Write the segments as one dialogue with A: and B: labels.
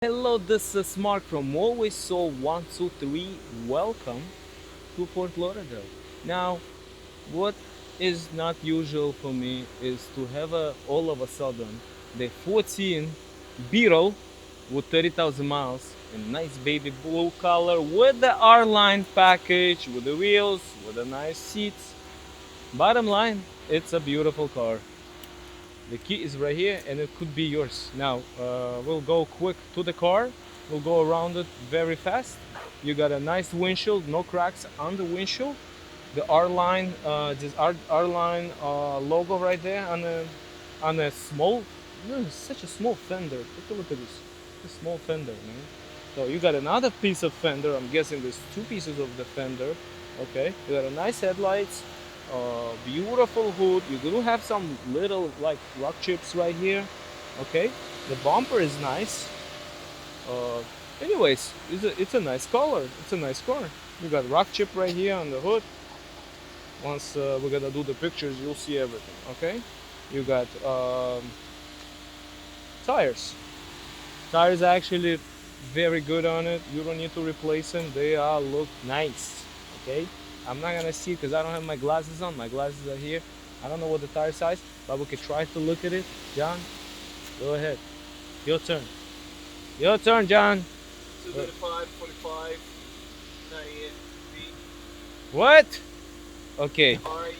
A: Hello, this is Mark from Always Soul 123. Welcome to Fort Lauderdale. Now, what is not usual for me is to have all of a sudden the 14 Beetle with 30,000 miles in nice baby blue color with the R-Line package, with the wheels, with the nice seats. Bottom line, it's a beautiful car. The key is right here and it could be yours. Now we'll go quick to the car. We'll go around it very fast. You got a nice windshield, no cracks on the windshield. The R-Line, this R-Line logo right there on a small, such a small fender. Take a look at this, a small fender, man. So you got another piece of fender. I'm guessing there's two pieces of the fender. Okay, you got a nice headlights, beautiful hood. You do have some little like rock chips right here. Okay, the bumper is nice. Uh, Anyways, it's a nice color. It's a nice car. You got rock chip right here on the hood. Once we're gonna do the pictures, you'll see everything. Okay, you got tires. Tires are actually very good on it. You don't need to replace them. They all look nice. Okay, I'm not gonna see because I don't have my glasses on. My glasses are here. I don't know what the tire size, but we could try to look at it. John, go ahead. Your turn. Your turn, John.
B: 235, 45, 98, B,
A: What? Okay,
B: R18.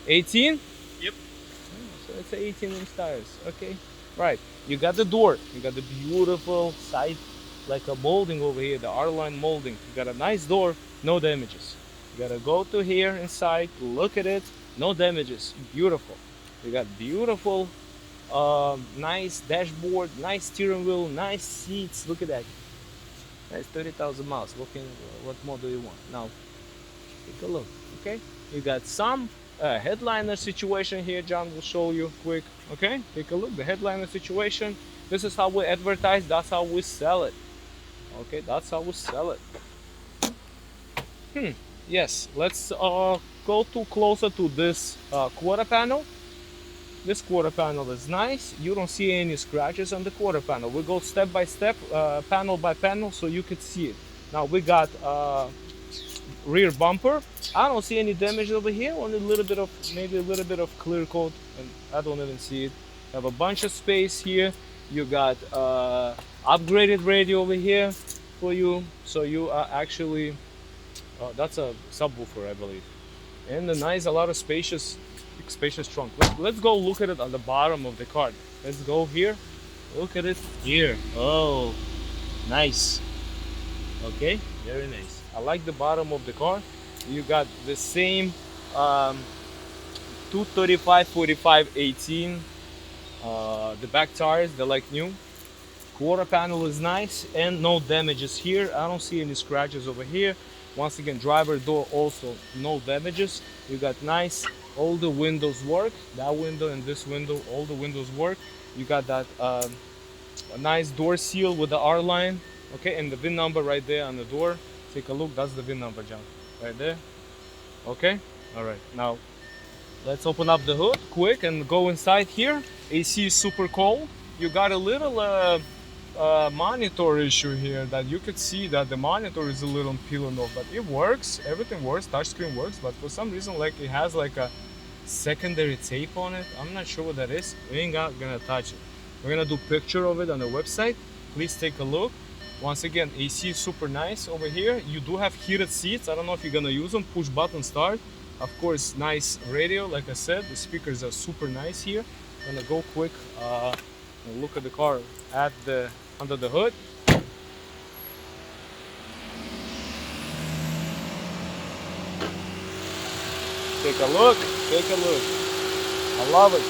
A: 18.
B: Yep.
A: So it's a 18-inch tires. Okay, right. You got the door. You got the beautiful side, like a molding over here, the R-Line molding. You got a nice door, no damages. You gotta go to here inside, look at it, no damages. Beautiful. You got beautiful, nice dashboard, nice steering wheel, nice seats. Look at that. That's 30,000 miles. What more do you want? Now, take a look. Okay, you got some headliner situation here. John will show you quick. Okay, take a look. The headliner situation. This is how we advertise. That's how we sell it. Okay, that's how we sell it. Yes, let's go to closer to this quarter panel. This quarter panel is nice. You don't see any scratches on the quarter panel. We go step by step, panel by panel, so you could see it. Now we got rear bumper. I don't see any damage over here. Only a little bit of, maybe a little bit of clear coat, and I don't even see it. Have a bunch of space here. You got upgraded radio over here for you, so you are actually that's a subwoofer, I believe, and a nice, a lot of spacious trunk. Let's go look at it on the bottom of the car. Let's go here. Look at it here. Oh, nice. Okay, very nice. I like the bottom of the car. You got the same 235, 45, 18. The back tires, they're like new. Quarter panel is nice and no damages here. I don't see any scratches over here. Once again, driver door also no damages. You got nice, all the windows work. That window and this window, all the windows work. You got that a nice door seal with the R-Line. Okay, and the VIN number right there on the door. Take a look, that's the VIN number, John. Right there. Okay, all right. Now, let's open up the hood quick and go inside here. AC is super cold. You got a little monitor issue here that you could see that the monitor is a little peeling off, but it works. Everything works. Touchscreen works, but for some reason, like it has like a secondary tape on it. I'm not sure what that is. We ain't gonna touch it. We're gonna do picture of it on the website. Please take a look. Once again, AC is super nice over here. You do have heated seats. I don't know if you're gonna use them. Push button start. Of course, nice radio. Like I said, the speakers are super nice here. I'm gonna go quick and look at the car at the under the hood. Take a look. Take a look. I love it.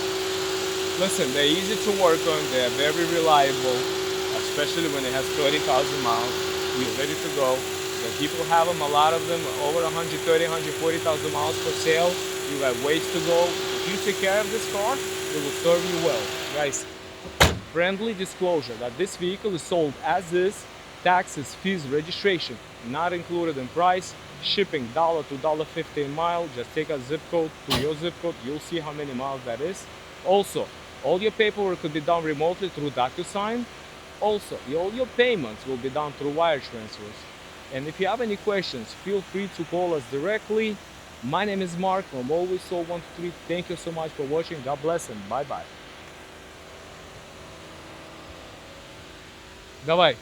A: Listen, they're easy to work on. They're very reliable, especially when it has 30,000 miles. You're ready to go. The people have them, a lot of them, over 130, 140,000 miles for sale. You got ways to go. If you take care of this car, it will serve you well. Guys, friendly disclosure that this vehicle is sold as is, taxes, fees, registration not included in price, shipping $1 to $1.50 a mile. Just take a zip code to your zip code, you'll see how many miles that is. Also, all your paperwork could be done remotely through DocuSign. Also, all your payments will be done through wire transfers. And if you have any questions, feel free to call us directly. My name is Mark from Always Sold 123. Thank you so much for watching. God bless and bye bye. Давай.